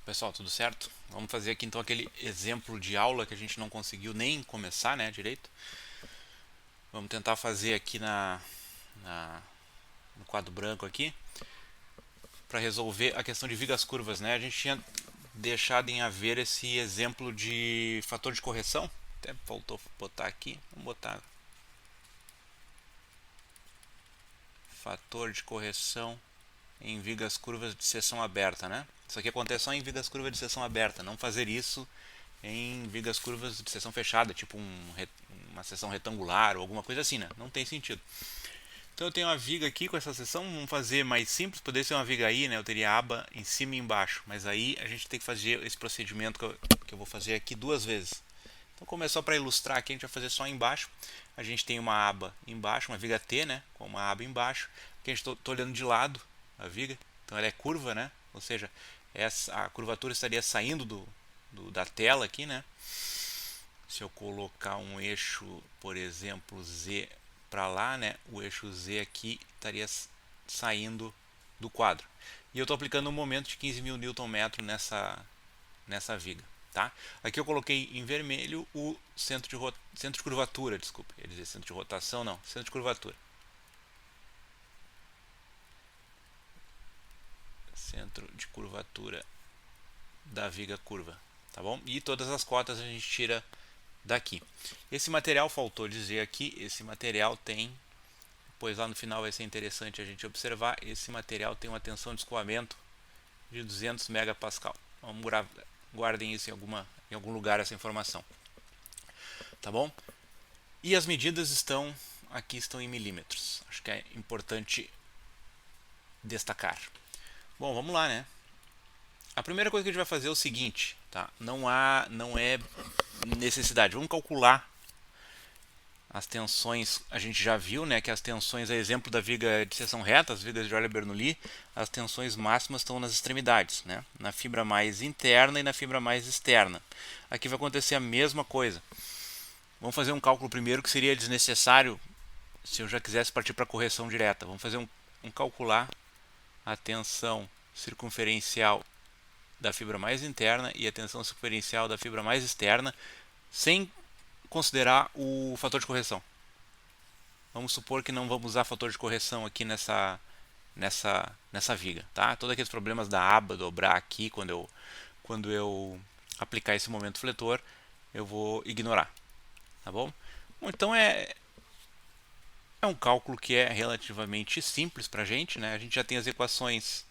Pessoal, tudo certo? Vamos fazer aqui então aquele exemplo de aula que a gente não conseguiu nem começar, né, direito. Vamos tentar fazer aqui no quadro branco aqui para resolver a questão de vigas curvas, né? A gente tinha deixado em haver esse exemplo de fator de correção. Até faltou botar aqui. Vamos botar fator de correção em vigas curvas de seção aberta, né? Isso aqui acontece só em vigas curvas de seção aberta. Não fazer isso em vigas curvas de seção fechada, tipo uma seção retangular ou alguma coisa assim, né? Não tem sentido. Então eu tenho uma viga aqui com essa seção, vamos fazer mais simples, poderia ser uma viga aí, né? Eu teria a aba em cima e embaixo, mas aí a gente tem que fazer esse procedimento que eu vou fazer aqui duas vezes. Então como é só para ilustrar aqui, a gente vai fazer só embaixo. A gente tem uma aba embaixo, uma viga T, né? Com uma aba embaixo, que a gente está olhando de lado a viga, então ela é curva, né? Ou seja, a curvatura estaria saindo da tela aqui, né? Se eu colocar um eixo, por exemplo, Z para lá, né? O eixo Z aqui estaria saindo do quadro. E eu estou aplicando um momento de 15.000 Nm nessa viga. Tá? Aqui eu coloquei em vermelho o centro de curvatura, desculpa, ia dizer centro de rotação, não, centro de curvatura. Centro de curvatura da viga curva, tá bom? E todas as cotas a gente tira daqui. Esse material, faltou dizer aqui, esse material tem, pois lá no final vai ser interessante a gente observar, esse material tem uma tensão de escoamento de 200 megapascal. Vamos guardem isso em algum lugar, essa informação. Tá bom? E as medidas estão em milímetros. Acho que é importante destacar. Bom, vamos lá, né? A primeira coisa que a gente vai fazer é o seguinte, tá? Não é necessidade. Vamos calcular as tensões. A gente já viu, né, que as tensões, a exemplo da viga de seção reta, as vigas de Euler-Bernoulli, as tensões máximas estão nas extremidades, né? Na fibra mais interna e na fibra mais externa. Aqui vai acontecer a mesma coisa. Vamos fazer um cálculo primeiro que seria desnecessário se eu já quisesse partir para a correção direta. Vamos fazer calcular a tensão circunferencial da fibra mais interna e a tensão circunferencial da fibra mais externa, sem considerar o fator de correção. Vamos supor que não vamos usar fator de correção aqui nessa viga, tá? Todos aqueles problemas da aba dobrar aqui quando eu aplicar esse momento fletor, eu vou ignorar, tá bom? Bom, então é um cálculo que é relativamente simples para a gente, né? A gente já tem as equações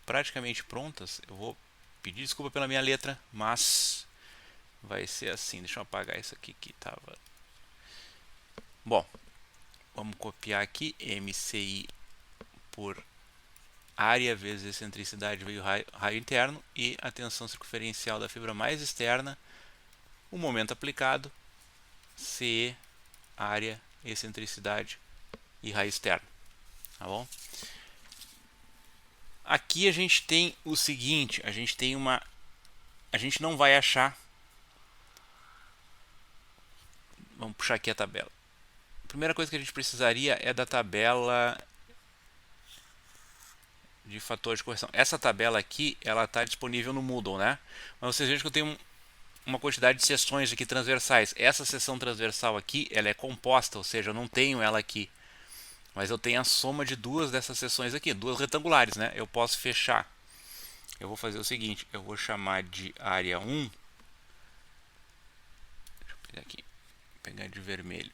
praticamente prontas. Eu vou pedir desculpa pela minha letra, mas vai ser assim. Deixa eu apagar isso aqui que estava. Bom, vamos copiar aqui MCI por área vezes excentricidade vezes raio interno e a tensão circunferencial da fibra mais externa, o momento aplicado, CE, área, excentricidade e raio externo. Tá bom? Aqui a gente tem o seguinte, a gente não vai achar. Vamos puxar aqui a tabela. A primeira coisa que a gente precisaria é da tabela de fator de correção. Essa tabela aqui, ela está disponível no Moodle, né? Mas vocês vejam que eu tenho uma quantidade de seções aqui transversais. Essa seção transversal aqui, ela é composta, ou seja, eu não tenho ela aqui. Mas eu tenho a soma de duas dessas seções aqui, duas retangulares, né? Eu posso fechar. Eu vou fazer o seguinte, eu vou chamar de área 1. Deixa eu pegar aqui, pegar de vermelho.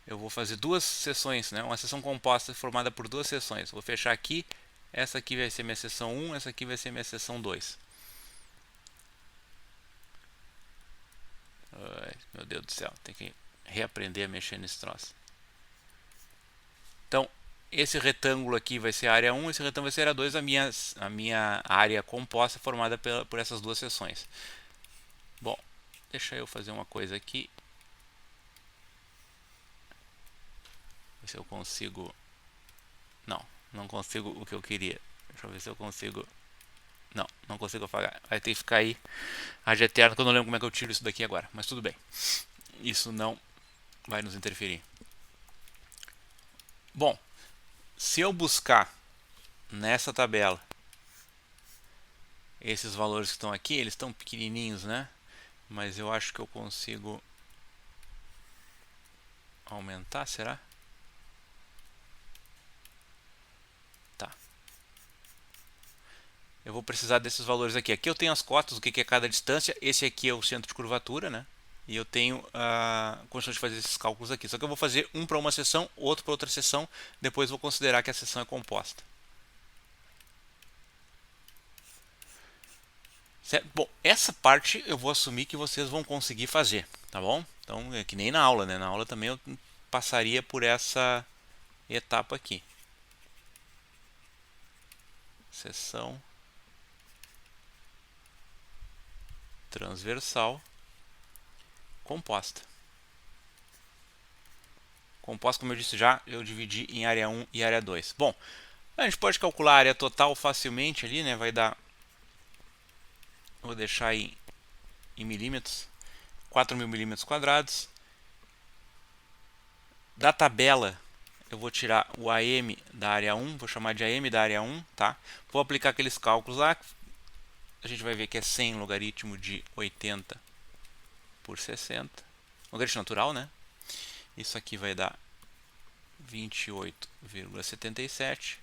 Eu vou fazer duas seções, né? Uma seção composta formada por duas seções. Vou fechar aqui, essa aqui vai ser minha seção 1, essa aqui vai ser minha seção 2. Ai, meu Deus do céu, tem que reaprender a mexer nesse troço. Então, esse retângulo aqui vai ser a área 1, esse retângulo vai ser a área 2, a minha área composta formada por essas duas seções. Bom, deixa eu fazer uma coisa aqui. Ver se eu consigo. Não consigo o que eu queria. Deixa eu ver se eu consigo. Não consigo apagar. Vai ter que ficar aí ad eterno, que eu não lembro como é que eu tiro isso daqui agora. Mas tudo bem. Isso não vai nos interferir. Bom, se eu buscar nessa tabela Esses valores que estão aqui, eles estão pequenininhos, né? Mas eu acho que eu consigo aumentar, será? Tá. Eu vou precisar desses valores aqui. Aqui eu tenho as cotas, o que é cada distância. Esse aqui é o centro de curvatura, né? E eu tenho a condição de fazer esses cálculos aqui. Só que eu vou fazer um para uma seção, outro para outra seção. Depois vou considerar que a seção é composta. Certo? Bom, essa parte eu vou assumir que vocês vão conseguir fazer, tá bom? Então é que nem na aula, né? Na aula também eu passaria por essa etapa aqui. Seção transversal composta. Composta, como eu disse já, eu dividi em área 1 e área 2. Bom, a gente pode calcular a área total facilmente ali, né? Vai dar, vou deixar em milímetros, 4.000 milímetros quadrados. Da tabela, eu vou tirar o AM da área 1, vou chamar de AM da área 1, tá? Vou aplicar aqueles cálculos lá. A gente vai ver que é 100 logaritmo de 80 por 60. Logaritmo natural, né? Isso aqui vai dar 28,77.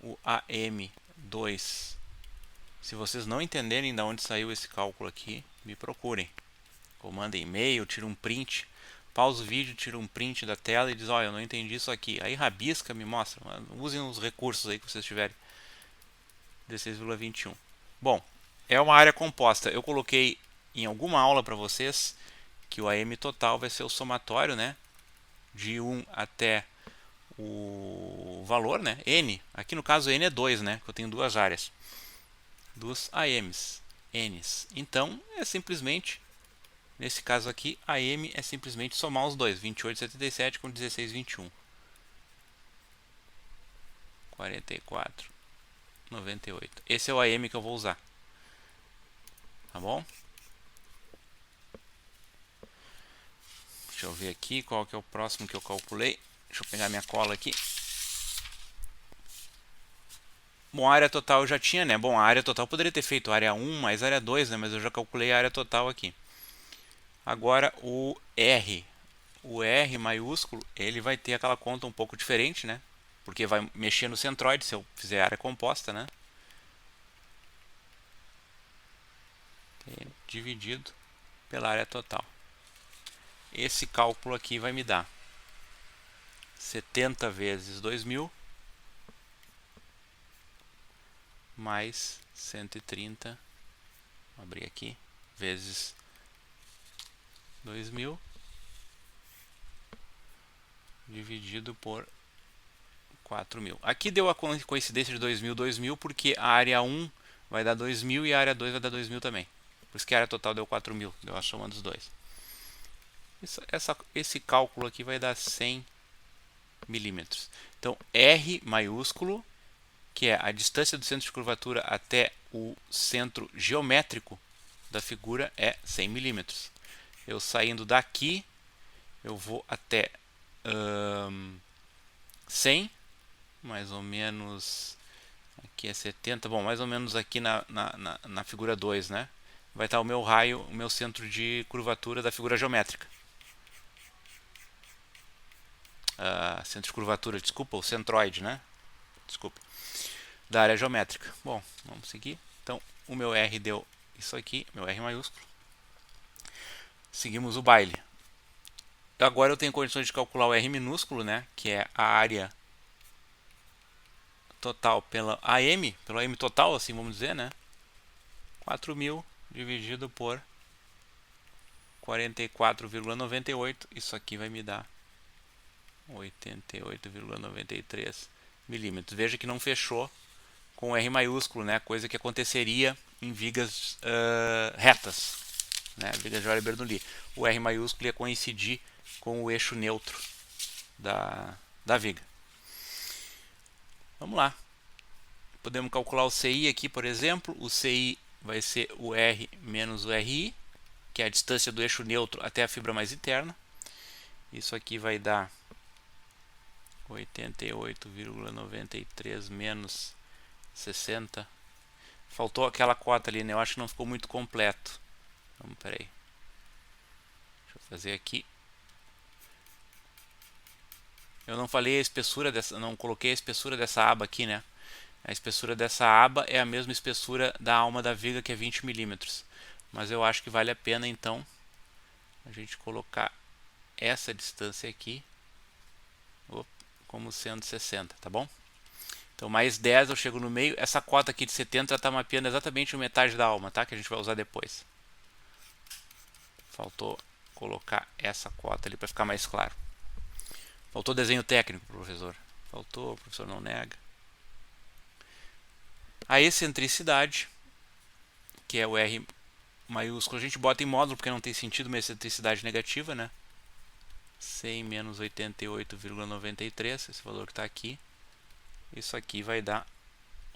O AM2. Se vocês não entenderem de onde saiu esse cálculo aqui, me procurem. Ou mandem e-mail, tira um print. Pausa o vídeo, tira um print da tela e diz: olha, eu não entendi isso aqui. Aí rabisca, me mostra. Usem os recursos aí que vocês tiverem. 16,21. Bom, é uma área composta. Eu coloquei em alguma aula para vocês que o AM total vai ser o somatório, né? De 1 até o valor, né? N. Aqui no caso N é 2, né? Que eu tenho duas áreas. Dos AMs. Ns. Então, é simplesmente, nesse caso aqui, AM é simplesmente somar os dois. 28,77 com 16,21. 44,98. Esse é o AM que eu vou usar. Tá bom? Deixa eu ver aqui qual que é o próximo que eu calculei. Deixa eu pegar minha cola aqui. Bom, a área total eu já tinha, né? Bom, a área total eu poderia ter feito área 1 mais área 2, né? Mas eu já calculei a área total aqui. Agora o R. O R maiúsculo, ele vai ter aquela conta um pouco diferente, né? Porque vai mexer no centroide se eu fizer área composta, né? Dividido pela área total. Esse cálculo aqui vai me dar 70 vezes 2.000 mais 130, vou abrir aqui, vezes 2.000 dividido por 4.000. Aqui deu a coincidência de 2.000 porque a área 1 vai dar 2.000 e a área 2 vai dar 2.000 também. Por isso que a área total deu 4.000, deu a soma dos dois. Esse cálculo aqui vai dar 100 milímetros. Então, R maiúsculo, que é a distância do centro de curvatura até o centro geométrico da figura, é 100 milímetros. Eu saindo daqui, eu vou até 100, mais ou menos, aqui é 70, bom, mais ou menos aqui na figura 2, né? Vai estar o meu raio, o meu centro de curvatura da figura geométrica. Centro de curvatura, desculpa, o centroide, né? Desculpa. Da área geométrica. Bom, vamos seguir. Então, o meu R deu isso aqui, meu R maiúsculo. Seguimos o baile. Agora eu tenho condições de calcular o R minúsculo, né? Que é a área total pela AM, pelo AM total, assim vamos dizer, né? 4.000 dividido por 44,98. Isso aqui vai me dar 88,93 milímetros. Veja que não fechou com R maiúsculo, né? Coisa que aconteceria em vigas retas, né? Vigas de Euler-Bernoulli. O R maiúsculo ia coincidir com o eixo neutro da viga. Vamos lá. Podemos calcular o CI aqui, por exemplo. O CI vai ser o R menos o RI, que é a distância do eixo neutro até a fibra mais interna. Isso aqui vai dar 88,93 menos 60 Faltou aquela cota ali, né? Eu acho que não ficou muito completo. Então, peraí. Deixa eu fazer aqui. Eu não falei a espessura dessa, não coloquei a espessura dessa aba aqui, né? A espessura dessa aba é a mesma espessura da alma da viga, que é 20 milímetros. Mas eu acho que vale a pena, então, a gente colocar essa distância aqui como 160, tá bom? Então, mais 10 eu chego no meio. Essa cota aqui de 70 está mapeando exatamente metade da alma, tá? Que a gente vai usar depois. Faltou colocar essa cota ali para ficar mais claro. Faltou desenho técnico, professor. Faltou, o professor não nega. A excentricidade, que é o R maiúsculo, a gente bota em módulo porque não tem sentido uma excentricidade negativa, né? 100 menos 88,93, esse valor que está aqui. Isso aqui vai dar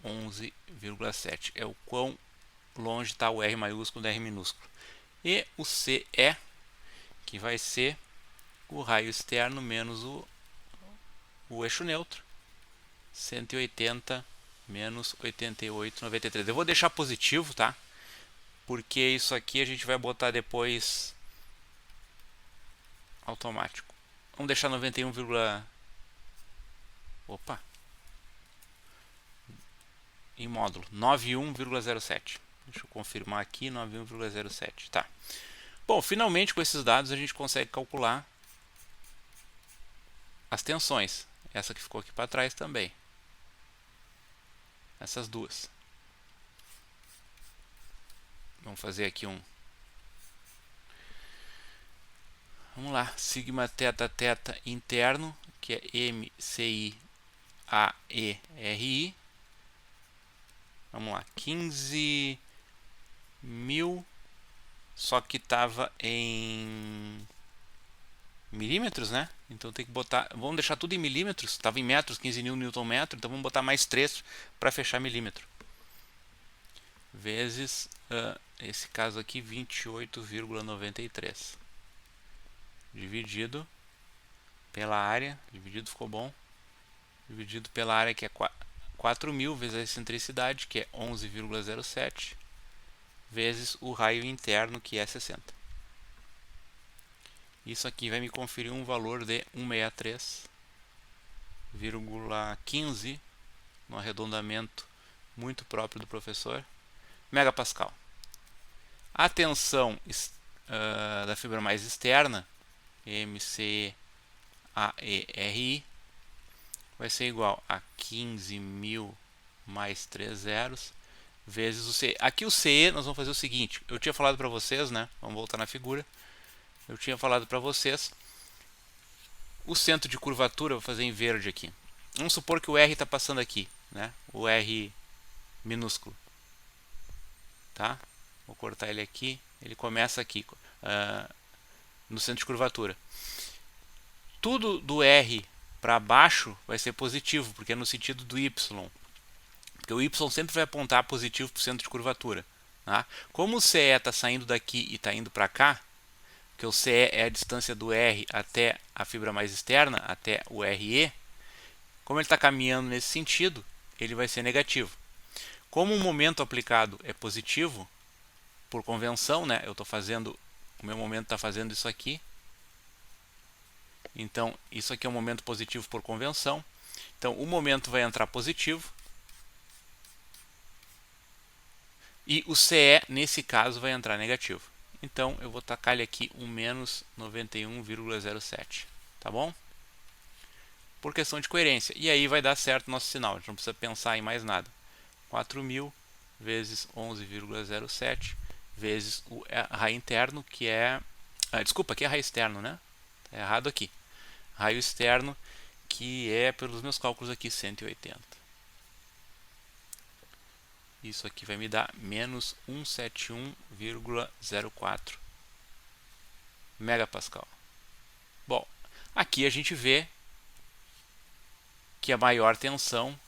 11,7. É o quão longe está o R maiúsculo do R minúsculo. E o CE, que vai ser o raio externo menos o eixo neutro. 180 menos 88,93. Eu vou deixar positivo, tá? Porque isso aqui a gente vai botar depois automático. Vamos deixar 91, opa, em módulo 91,07. Deixa eu confirmar aqui, 91,07, tá. Bom, finalmente com esses dados a gente consegue calcular as tensões. Essa que ficou aqui para trás também. Essas duas. Vamos fazer aqui vamos lá, sigma teta teta interno, que é MCI-AERI. Vamos lá, 15.000, só que estava em milímetros, né? Então tem que botar, vamos deixar tudo em milímetros, estava em metros, 15.000 Nm, então vamos botar mais 3 para fechar milímetro. Vezes, esse caso aqui, 28,93. Dividido pela área, dividido ficou bom, dividido pela área, que é 4.000 vezes a excentricidade, que é 11,07, vezes o raio interno, que é 60. Isso aqui vai me conferir um valor de 163,15 no arredondamento muito próprio do professor, megapascal. A tensão da fibra mais externa, MCAERI, vai ser igual a 15.000 mais 3 zeros vezes o CE. Aqui o CE nós vamos fazer o seguinte, eu tinha falado para vocês, né? Vamos voltar na figura. Eu tinha falado para vocês o centro de curvatura, vou fazer em verde aqui. Vamos supor que o R está passando aqui, né? O R minúsculo, tá? Vou cortar ele aqui. Ele começa aqui, no centro de curvatura. Tudo do R para baixo vai ser positivo, porque é no sentido do Y. Porque o Y sempre vai apontar positivo para o centro de curvatura. Tá? Como o CE está saindo daqui e está indo para cá, que o CE é a distância do R até a fibra mais externa, até o RE, como ele está caminhando nesse sentido, ele vai ser negativo. Como o momento aplicado é positivo, por convenção, né? Eu estou fazendo, o meu momento está fazendo isso aqui. Então, isso aqui é um momento positivo por convenção. Então, o momento vai entrar positivo. E o CE, nesse caso, vai entrar negativo. Então, eu vou tacar ele aqui um menos 91,07. Tá bom? Por questão de coerência. E aí vai dar certo o nosso sinal. A gente não precisa pensar em mais nada. 4.000 vezes 11,07 vezes o raio interno, que é... desculpa, aqui é raio externo, né? Tá errado aqui. Raio externo, que é, pelos meus cálculos aqui, 180. Isso aqui vai me dar menos 171,04 megapascal. Bom, aqui a gente vê que a maior tensão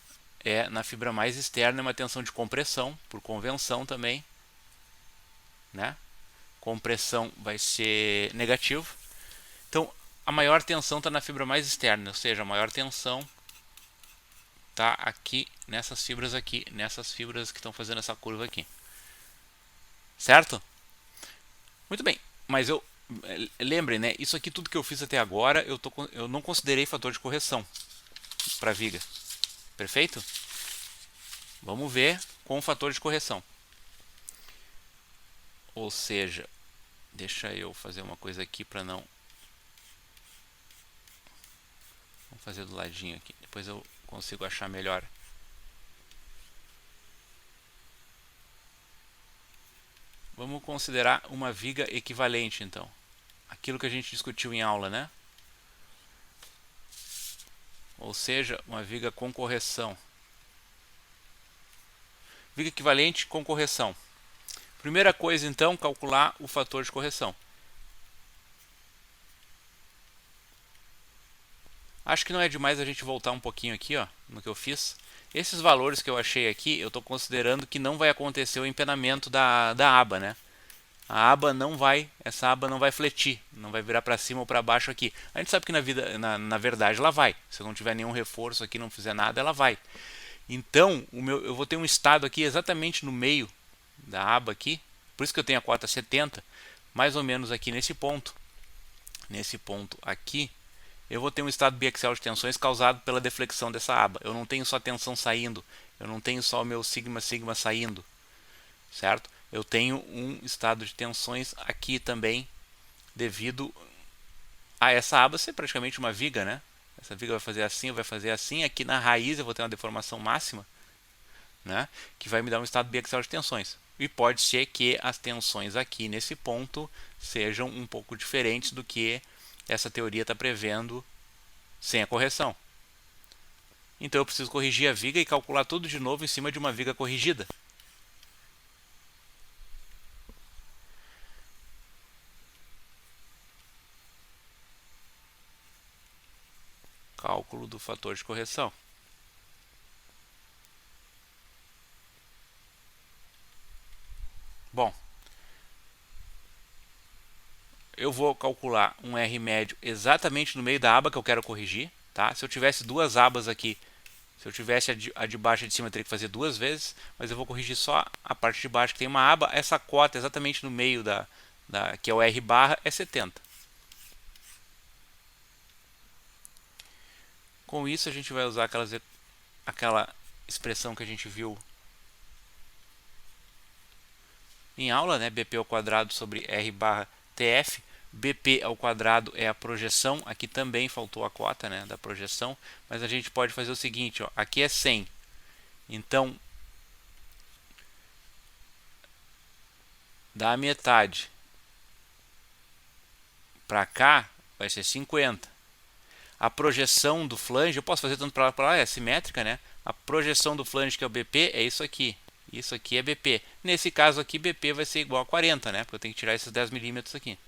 é na fibra mais externa, é uma tensão de compressão, por convenção também, né? Compressão vai ser negativo. Então, a maior tensão está na fibra mais externa, ou seja, a maior tensão está aqui nessas fibras aqui, nessas fibras que estão fazendo essa curva aqui. Certo? Muito bem, mas lembrem, né? Isso aqui tudo que eu fiz até agora, eu não considerei fator de correção para a viga. Perfeito? Vamos ver com o fator de correção. Ou seja, deixa eu fazer uma coisa aqui para não... Vamos fazer do ladinho aqui, depois eu consigo achar melhor. Vamos considerar uma viga equivalente, então. Aquilo que a gente discutiu em aula, né? Ou seja, uma viga com correção. Viga equivalente com correção. Primeira coisa, então, calcular o fator de correção. Acho que não é demais a gente voltar um pouquinho aqui, ó, no que eu fiz. Esses valores que eu achei aqui, eu estou considerando que não vai acontecer o empenamento da aba, né? A aba não vai, essa aba não vai fletir, não vai virar para cima ou para baixo aqui. A gente sabe que na verdade ela vai. Se eu não tiver nenhum reforço aqui, não fizer nada, ela vai. Então, eu vou ter um estado aqui exatamente no meio da aba aqui. Por isso que eu tenho a cota 70, mais ou menos aqui nesse ponto. Nesse ponto aqui, eu vou ter um estado biaxial de tensões causado pela deflexão dessa aba. Eu não tenho só tensão saindo, eu não tenho só o meu sigma saindo, certo? Eu tenho um estado de tensões aqui também devido a essa aba ser praticamente uma viga, né? Essa viga vai fazer assim, vai fazer assim. Aqui na raiz eu vou ter uma deformação máxima, né? Que vai me dar um estado biaxial de tensões. E pode ser que as tensões aqui nesse ponto sejam um pouco diferentes do que essa teoria está prevendo sem a correção. Então eu preciso corrigir a viga e calcular tudo de novo em cima de uma viga corrigida. Cálculo do fator de correção. Bom, eu vou calcular um R médio exatamente no meio da aba que eu quero corrigir. Tá? Se eu tivesse duas abas aqui, se eu tivesse a de baixo e a de cima, eu teria que fazer duas vezes, mas eu vou corrigir só a parte de baixo que tem uma aba. Essa cota exatamente no meio que é o R barra, é 70. Com isso a gente vai usar aquela expressão que a gente viu em aula, né? BP ao quadrado sobre R barra TF. BP ao quadrado é a projeção. Aqui também faltou a cota, né, da projeção. Mas a gente pode fazer o seguinte, ó, aqui é 100. Então, da metade para cá vai ser 50. A projeção do flange, eu posso fazer tanto para lá para lá, é simétrica, né? A projeção do flange, que é o BP, é isso aqui. Isso aqui é BP. Nesse caso aqui, BP vai ser igual a 40, né? Porque eu tenho que tirar esses 10 milímetros aqui.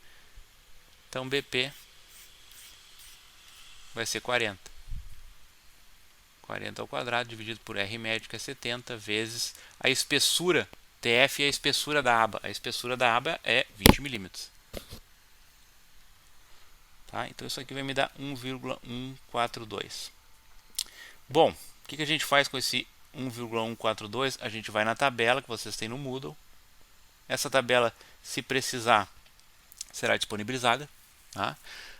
Então, BP vai ser 40. 40 ao quadrado dividido por R médio, que é 70, vezes a espessura. TF é a espessura da aba. A espessura da aba é 20 milímetros. Tá? Então, isso aqui vai me dar 1,142. Bom, o que a gente faz com esse 1,142? A gente vai na tabela que vocês têm no Moodle. Essa tabela, se precisar, será disponibilizada. Tá?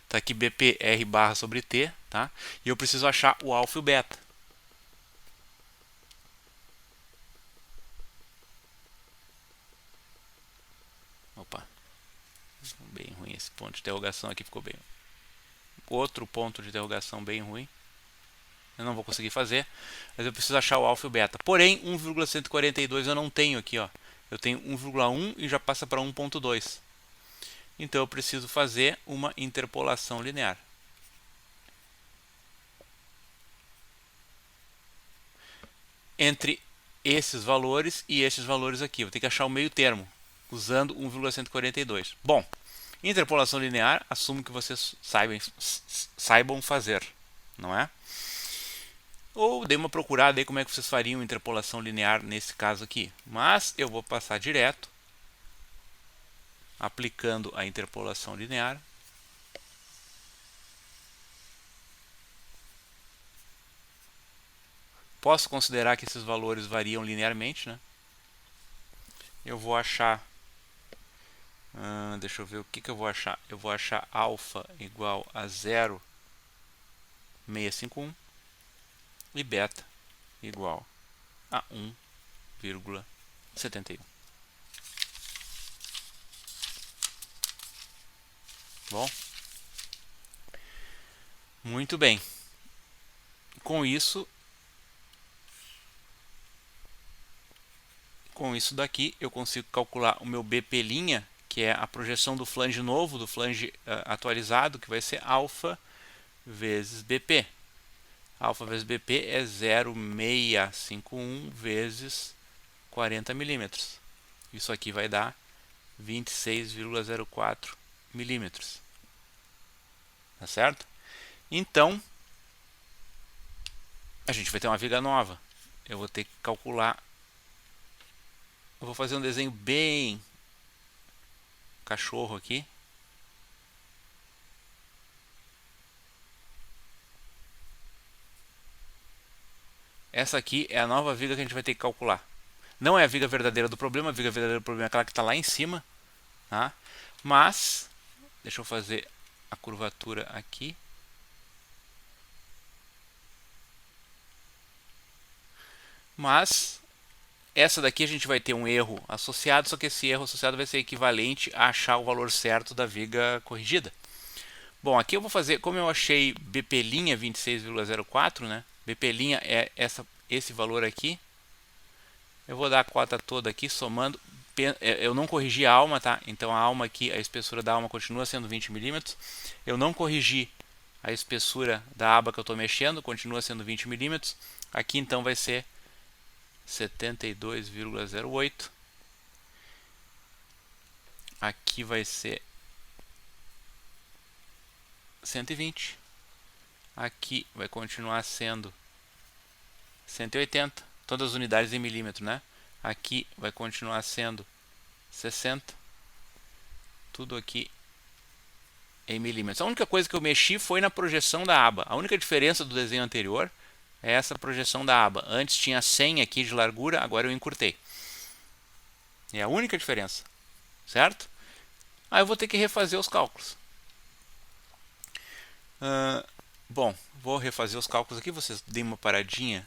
Tá aqui BPR barra sobre T. Tá? E eu preciso achar o alfa e o beta. Opa, bem ruim esse ponto de interrogação aqui, ficou bem. Outro ponto de interrogação bem ruim. Eu não vou conseguir fazer, mas eu preciso achar o alfa e o beta. Porém, 1,142 eu não tenho aqui, ó. Eu tenho 1,1 e já passa para 1,2. Então eu preciso fazer uma interpolação linear. Entre esses valores e esses valores aqui. Eu vou ter que achar o meio termo, usando 1,142. Bom, interpolação linear, assumo que vocês saibam fazer, não é? Ou dei uma procurada aí como é que vocês fariam interpolação linear nesse caso aqui. Mas eu vou passar direto, aplicando a interpolação linear. Posso considerar que esses valores variam linearmente, né? Eu vou achar, deixa eu ver o que eu vou achar. Eu vou achar alfa igual a 0,651 e beta igual a 1,71. Bom, muito bem. Com isso daqui eu consigo calcular o meu BP', que é a projeção do flange novo, do flange atualizado, que vai ser alfa vezes BP. Alfa vezes BP é 0,651 vezes 40 milímetros. Isso aqui vai dar 26,04 milímetros. Tá certo? Então, a gente vai ter uma viga nova. Eu vou ter que calcular. Eu vou fazer um desenho bem cachorro aqui. Essa aqui é a nova viga que a gente vai ter que calcular. Não é a viga verdadeira do problema, a viga verdadeira do problema é aquela que está lá em cima. Tá? Mas, deixa eu fazer a curvatura aqui. Mas, essa daqui a gente vai ter um erro associado, só que esse erro associado vai ser equivalente a achar o valor certo da viga corrigida. Bom, aqui eu vou fazer, como eu achei BP' 26,04, né? BP' é esse valor aqui. Eu vou dar a cota toda aqui, somando. Eu não corrigi a alma, tá? Então a alma aqui, a espessura da alma continua sendo 20 milímetros. Eu não corrigi a espessura da aba que eu estou mexendo, continua sendo 20 milímetros. Aqui então vai ser 72,08. Aqui vai ser 120. Aqui vai continuar sendo 180. Todas as unidades em milímetro, né? Aqui vai continuar sendo 60. Tudo aqui em milímetros. A única coisa que eu mexi foi na projeção da aba. A única diferença do desenho anterior é essa projeção da aba. Antes tinha 100 aqui de largura, agora eu encurtei. É a única diferença, certo? Aí eu vou ter que refazer os cálculos. Bom, vou refazer os cálculos aqui. Vocês deem uma paradinha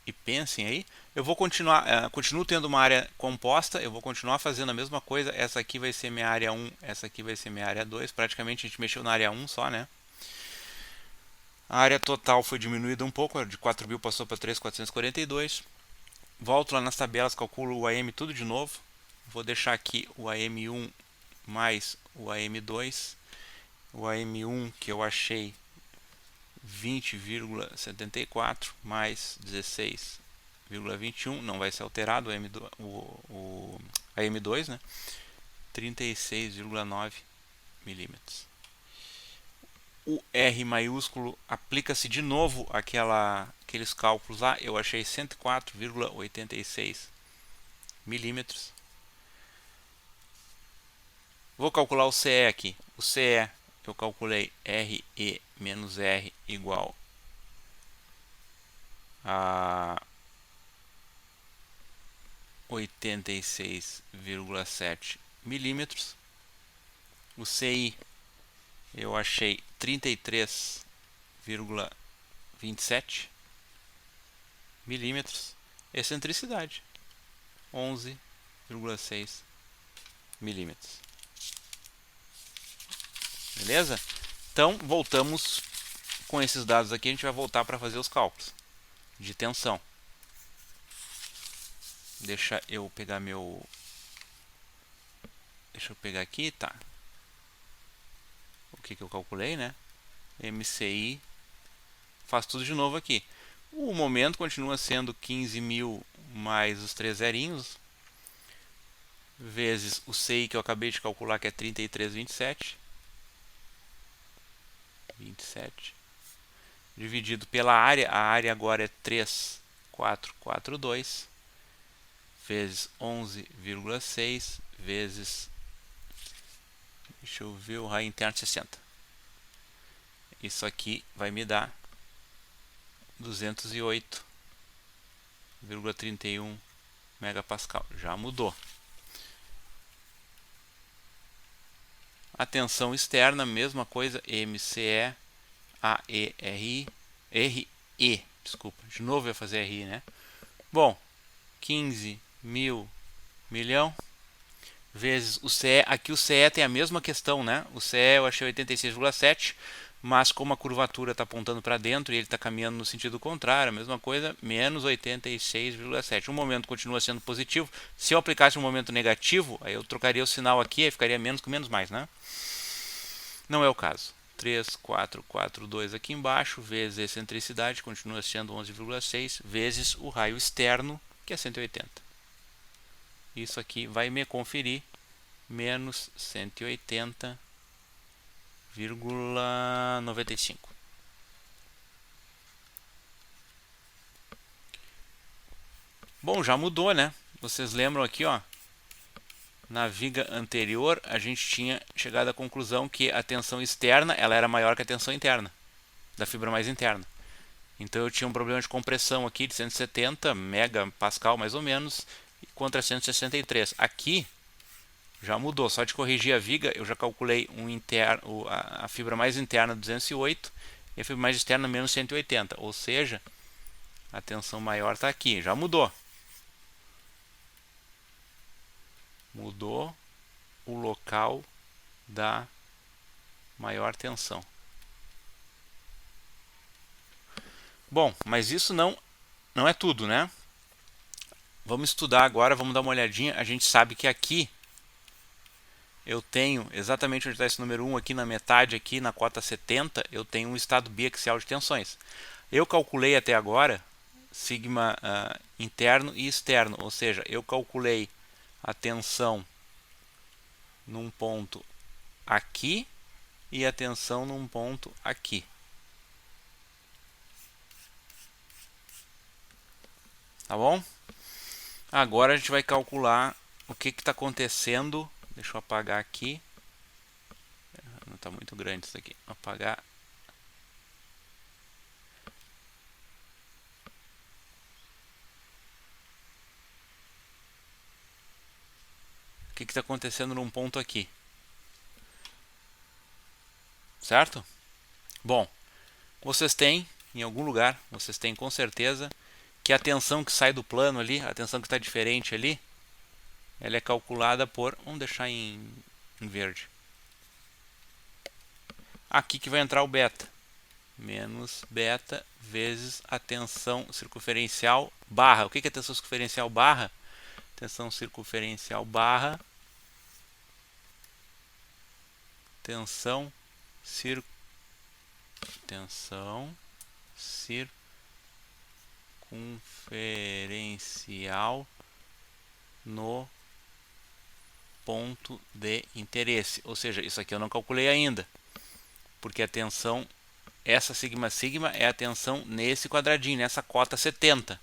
e pensem aí. Eu vou continuar, continuo tendo uma área composta, eu vou continuar fazendo a mesma coisa. Essa aqui vai ser minha área 1, essa aqui vai ser minha área 2. Praticamente a gente mexeu na área 1 só, né? A área total foi diminuída um pouco, de 4.000 passou para 3.442. Volto lá nas tabelas, calculo o AM tudo de novo. Vou deixar aqui o AM1 mais o AM2. O AM1 que eu achei 20,74 mais 16,21, não vai ser alterado o AM2, né? 36,9 milímetros. O R maiúsculo aplica-se de novo aqueles cálculos lá. Eu achei 104,86 milímetros. Vou calcular o CE aqui. O CE eu calculei RE menos R igual a 86,7 milímetros. O CI eu achei 33,27 milímetros. Excentricidade 11,6 milímetros. Beleza? Então voltamos com esses dados aqui. A gente vai voltar para fazer os cálculos de tensão. Deixa eu pegar Deixa eu pegar aqui, tá? O que eu calculei, né? MCI. Faço tudo de novo aqui. O momento continua sendo 15.000 mais os 3 zerinhos, vezes o CI que eu acabei de calcular, que é 33,27. 27. Dividido pela área. A área agora é 3.442. Vezes 11,6 vezes, deixa eu ver, o raio interno 60. Isso aqui vai me dar 208,31 megapascal. Já mudou. A tensão externa, mesma coisa, MCE, AERI, RE, desculpa, de novo eu ia fazer RI, né? Bom, 15 mil milhão vezes o CE, aqui o CE tem a mesma questão, né? O CE eu achei 86,7, mas como a curvatura está apontando para dentro e ele está caminhando no sentido contrário, a mesma coisa, menos 86,7. Um momento continua sendo positivo. Se eu aplicasse um momento negativo, aí eu trocaria o sinal aqui e ficaria menos com menos mais, né? Não é o caso. 3,442 aqui embaixo, vezes a excentricidade, continua sendo 11,6, vezes o raio externo, que é 180. Isso aqui vai me conferir menos 180,95. Bom, já mudou, né? Vocês lembram aqui, ó, na viga anterior a gente tinha chegado à conclusão que a tensão externa ela era maior que a tensão interna, da fibra mais interna. Então eu tinha um problema de compressão aqui de 170 megapascal mais ou menos contra 163. Aqui já mudou, só de corrigir a viga eu já calculei a fibra mais interna 208 e a fibra mais externa menos 180, ou seja, a tensão maior está aqui, já mudou. Mudou o local da maior tensão. Bom, mas isso não é tudo, né? Vamos estudar agora, vamos dar uma olhadinha. A gente sabe que aqui eu tenho exatamente onde está esse número 1 aqui na metade, aqui na cota 70, eu tenho um estado biaxial de tensões. Eu calculei até agora sigma interno e externo, ou seja, eu calculei a tensão num ponto aqui e a tensão num ponto aqui. Tá bom? Agora a gente vai calcular o que está acontecendo. Deixa eu apagar aqui. Não está muito grande isso aqui. Apagar. O que está acontecendo num ponto aqui. Certo? Bom, vocês têm, em algum lugar, vocês têm com certeza que a tensão que sai do plano ali, a tensão que está diferente ali, ela é calculada por, vamos deixar em verde. Aqui que vai entrar o beta. Menos beta vezes a tensão circunferencial barra. O que é tensão circunferencial barra? Tensão circunferencial barra tensão circunferencial no ponto de interesse. Ou seja, isso aqui eu não calculei ainda, porque a tensão, essa sigma sigma é a tensão nesse quadradinho, nessa cota 70.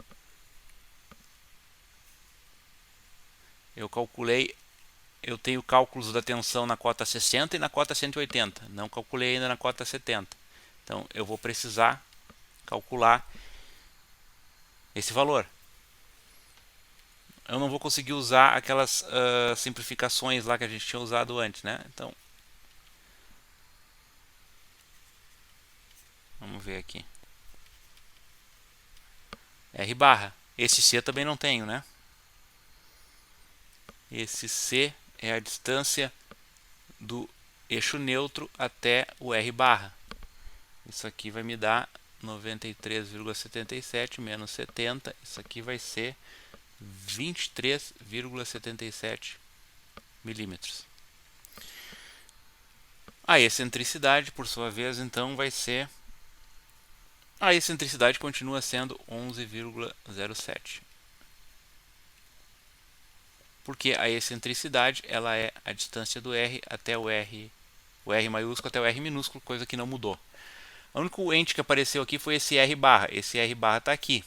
Eu calculei, eu tenho cálculos da tensão na cota 60 e na cota 180. Não calculei ainda na cota 70. Então eu vou precisar calcular esse valor. Eu não vou conseguir usar aquelas simplificações lá que a gente tinha usado antes, né? Então vamos ver aqui. R barra. Esse C também não tenho, né? Esse C é a distância do eixo neutro até o R barra. Isso aqui vai me dar 93,77 menos 70. Isso aqui vai ser 23,77 milímetros. A excentricidade, por sua vez, então vai ser... A excentricidade continua sendo 11,07. Porque a excentricidade ela é a distância do R até o R maiúsculo até o R minúsculo, coisa que não mudou. O único ente que apareceu aqui foi esse R barra. Esse R barra está aqui.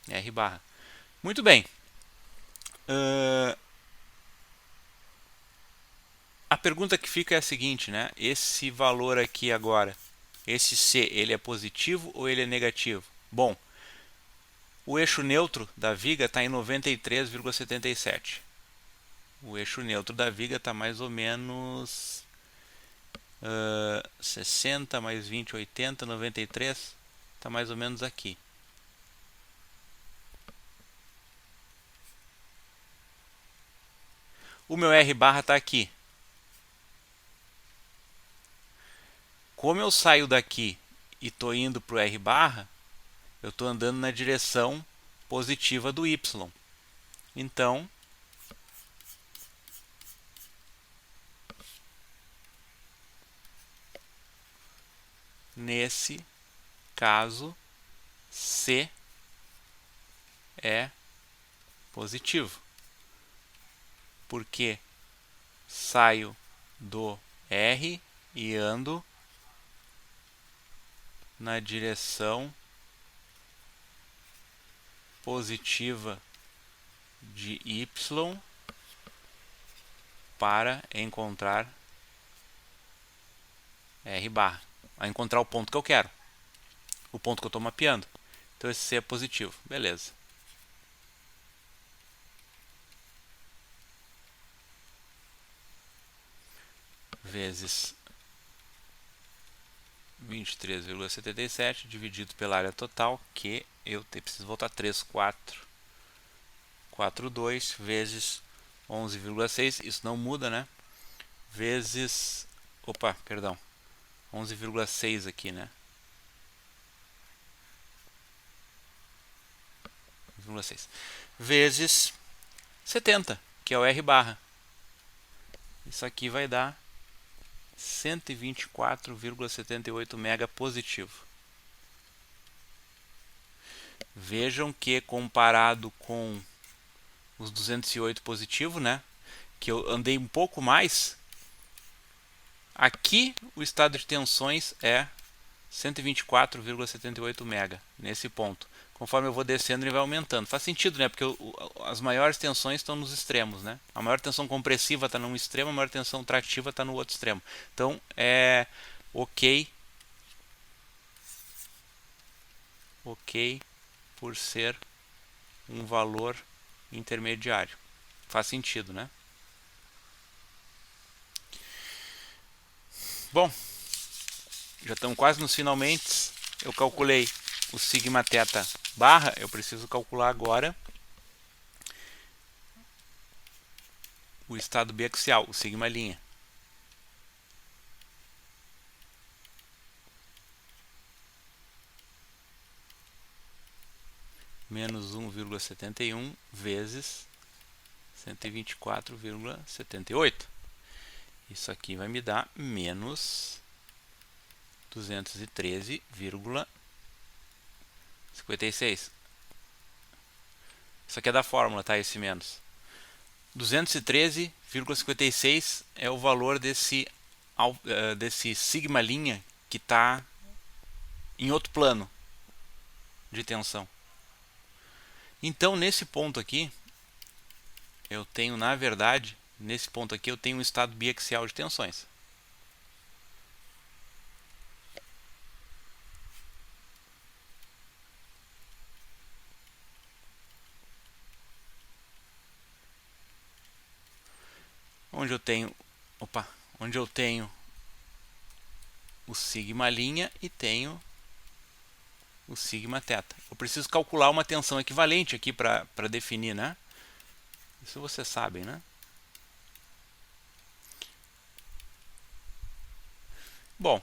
R barra. Muito bem. A pergunta que fica é a seguinte, né? Esse valor aqui agora, esse C, ele é positivo ou ele é negativo? Bom, o eixo neutro da viga está em 93,77. O eixo neutro da viga está mais ou menos 60 mais 20, 80, 93. Está mais ou menos aqui. O meu R barra está aqui. Como eu saio daqui e estou indo para o R barra, eu estou andando na direção positiva do Y. Então, nesse caso, C é positivo, porque saio do R e ando na direção positiva de Y para encontrar R barra, a encontrar o ponto que eu quero, o ponto que eu estou mapeando. Então esse C é positivo, beleza. Vezes 23,77 dividido pela área total, que eu preciso voltar 3,442 vezes 11,6, isso não muda, né? Vezes, opa, perdão, 11,6 aqui, né? 11,6 vezes 70, que é o R barra. Isso aqui vai dar 124,78 mega positivo. Vejam que comparado com os 208 positivo, né, que eu andei um pouco mais, aqui o estado de tensões é 124,78 mega nesse ponto. Conforme eu vou descendo, ele vai aumentando. Faz sentido, né? Porque as maiores tensões estão nos extremos, né? A maior tensão compressiva está num extremo, a maior tensão trativa está no outro extremo. Então, é ok por ser um valor intermediário. Faz sentido, né? Bom, já estamos quase nos finalmente. Eu calculei o sigma θ barra, eu preciso calcular agora o estado biaxial, o sigma linha. Menos 1,71 vezes 124,78. Isso aqui vai me dar menos 213,56. Isso aqui é da fórmula, tá? Esse menos. 213,56 é o valor desse sigma linha que está em outro plano de tensão. Então, nesse ponto aqui, eu tenho, na verdade, nesse ponto aqui, eu tenho um estado biaxial de tensões. Onde eu tenho o sigma linha e tenho o sigma θ. Eu preciso calcular uma tensão equivalente aqui para definir, né? Isso vocês sabem, né? Bom,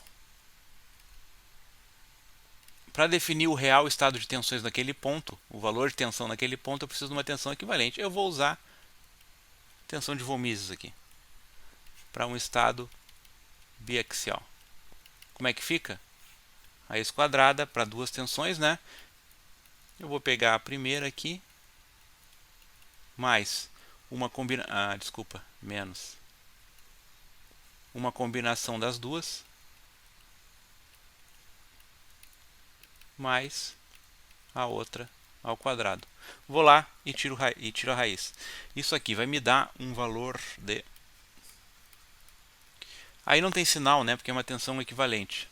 para definir o real estado de tensões naquele ponto, o valor de tensão naquele ponto, eu preciso de uma tensão equivalente. Eu vou usar tensão de von Mises aqui para um estado biaxial. Como é que fica? Raiz quadrada para duas tensões, né? Eu vou pegar a primeira aqui, mais uma menos uma combinação das duas, mais a outra ao quadrado. Vou lá e tiro a raiz. Isso aqui vai me dar um valor de Aí não tem sinal, né? Porque é uma tensão equivalente.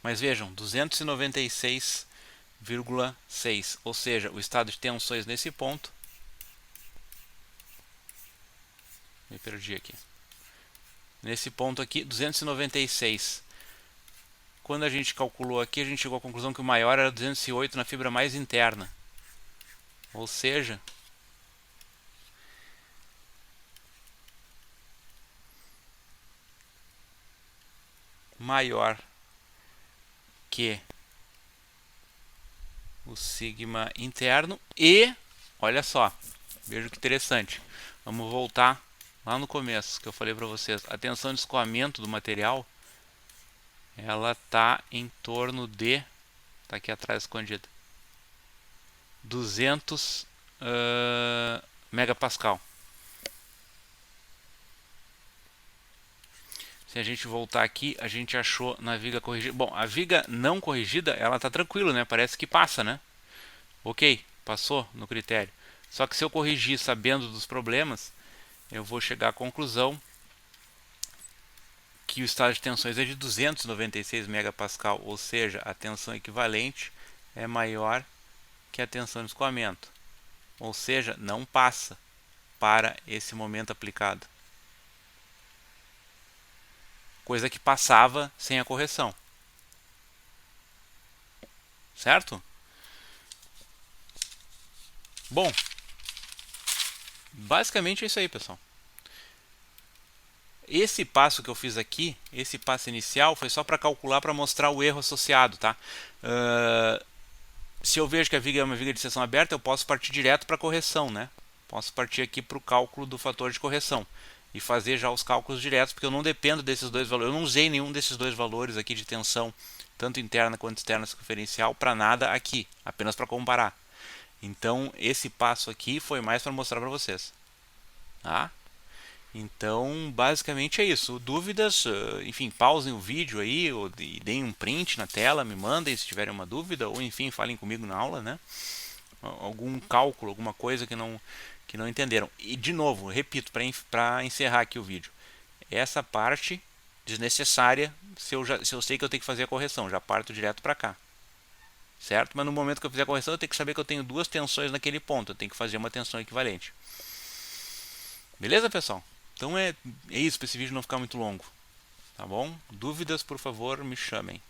Mas vejam, 296,6, ou seja, o estado de tensões nesse ponto. Me perdi aqui. Nesse ponto aqui, 296. Quando a gente calculou aqui, a gente chegou à conclusão que o maior era 208 na fibra mais interna. Ou seja, maior que o sigma interno. E, olha só, veja que interessante. Vamos voltar lá no começo que eu falei para vocês. A tensão de escoamento do material, ela está em torno de, está aqui atrás escondida, 200 megapascal. Se a gente voltar aqui, a gente achou na viga corrigida. Bom, a viga não corrigida, ela está tranquila, né? Parece que passa, né? Ok, passou no critério. Só que se eu corrigir sabendo dos problemas, eu vou chegar à conclusão que o estado de tensões é de 296 megapascal, ou seja, a tensão equivalente é maior que a tensão de escoamento. Ou seja, não passa para esse momento aplicado. Coisa que passava sem a correção. Certo? Bom, basicamente é isso aí, pessoal. Esse passo que eu fiz aqui, esse passo inicial, foi só para calcular, para mostrar o erro associado, tá? Se eu vejo que a viga é uma viga de seção aberta, eu posso partir direto para a correção, né? Posso partir aqui para o cálculo do fator de correção e fazer já os cálculos diretos, porque eu não dependo desses dois valores. Eu não usei nenhum desses dois valores aqui de tensão, tanto interna quanto externa circunferencial, para nada aqui, apenas para comparar. Então, esse passo aqui foi mais para mostrar para vocês. Tá? Então, basicamente é isso. Dúvidas, enfim, pausem o vídeo aí, ou deem um print na tela, me mandem se tiverem uma dúvida, ou enfim, falem comigo na aula, né? Algum cálculo, alguma coisa que não entenderam. E de novo, repito, para encerrar aqui o vídeo, essa parte desnecessária, se eu sei que eu tenho que fazer a correção, já parto direto para cá. Certo? Mas no momento que eu fizer a correção, eu tenho que saber que eu tenho duas tensões naquele ponto, eu tenho que fazer uma tensão equivalente. Beleza, pessoal? Então é isso, para esse vídeo não ficar muito longo. Tá bom? Dúvidas, por favor, me chamem.